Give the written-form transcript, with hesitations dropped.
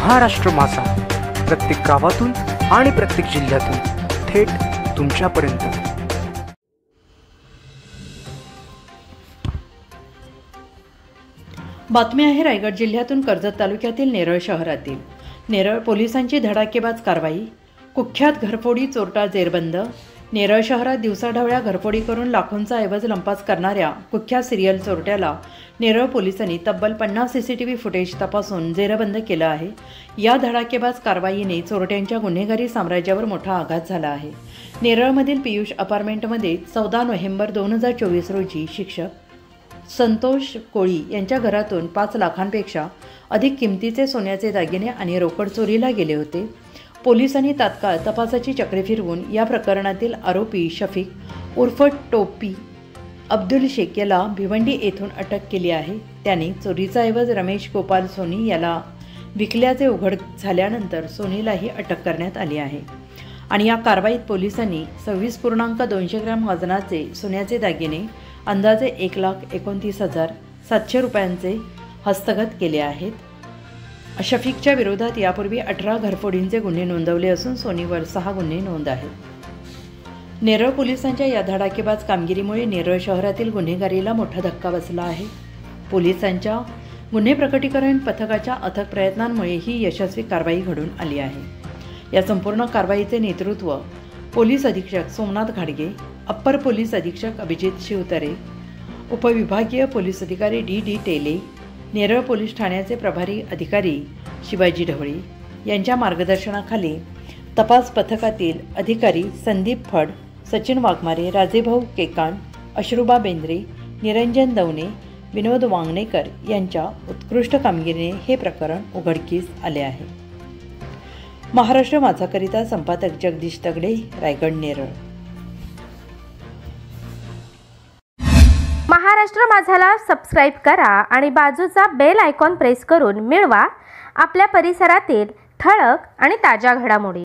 महाराष्ट्र माझा, प्रत्येक गावातून आणि प्रत्येक जिल्ह्यातून थेट तुमच्यापर्यंत। बातमी आहे रायगड जिल्ह्यातून कर्जत तालुक्यातील नेरळ शहरातील। नेरळ पोलिसांची धडाकेबाज कारवाई, कुख्यात घरफोडी चोरटा जेरबंद। नेरळ शहरात दिवसाढवळ्या घरफोडी करून लाखोंचा ऐवज लंपास करणाऱ्या कुख्यात सिरियल चोरट्याला नेरळ पोलिसांनी तब्बल 50 CCTV फुटेज तपासून जेरबंद केलं आहे। या धडाकेबाज कारवाईने चोरट्यांच्या गुन्हेगारी साम्राज्यावर मोठा आघात झाला आहे। नेरळमधील पियुष अपार्टमेंटमध्ये 14 नोव्हेंबर 2024 रोजी शिक्षक संतोष कोळी यांच्या घरातून 5 लाखांपेक्षा अधिक किमतीचे सोन्याचे दागिने आणि रोकड चोरीला गेले होते। पोलिसांनी तात्काळ तपासाची चक्रे फिरवून या प्रकरणातील आरोपी शफीक उर्फ टोपी अब्दुल शेख याला भिवंडी येथून अटक केली आहे। त्याने चोरीचा ऐवज रमेश गोपाल सोनी याला विकल्याचे उघड झाल्यानंतर सोनीलाही अटक करण्यात आली आहे। आणि या कारवाईत पोलिसांनी 26.200 ग्रॅम वजनाचे सोन्याचे दागिने अंदाजे 1,29,700 रुपयांचे हस्तगत केले आहेत। शफीकच्या विरोधात यापूर्वी 18 घरफोडींचे गुन्हे नोंदवले असून सोनीवर 6 गुन्हे नोंद आहेत। नेरळ पोलिसांच्या या धडाकेबाज कामगिरीमुळे नेरळ शहरातील गुन्हेगारीला मोठा धक्का बसला आहे। पोलिसांच्या गुन्हे प्रकटीकरण पथकाच्या अथक प्रयत्नांमुळे ही यशस्वी कारवाई घडून आली आहे। या संपूर्ण कारवाईचे नेतृत्व पोलीस अधीक्षक सोमनाथ घाडगे, अप्पर पोलीस अधीक्षक अभिजित शिवतरे, उपविभागीय पोलीस अधिकारी D टेले, नेरळ पोलीस ठाण्याचे प्रभारी अधिकारी शिवाजी ढवळे यांच्या मार्गदर्शनाखाली तपास पथकातील अधिकारी संदीप फड, सचिन वाघमारे, राजेभाऊ केकाण, अश्रुबा बेंद्रे, निरंजन दवणे, विनोद वांगणेकर यांच्या उत्कृष्ट कामगिरीने हे प्रकरण उघडकीस आले आहे। महाराष्ट्र माझाकरिता संपादक जगदीश तगडे, रायगड, नेरळ। महाराष्ट्र माझाला सबस्क्राईब करा आणि बाजूचा बेल आयकॉन प्रेस करून मिळवा आपल्या परिसरातील ठळक आणि ताज्या घडामोडी।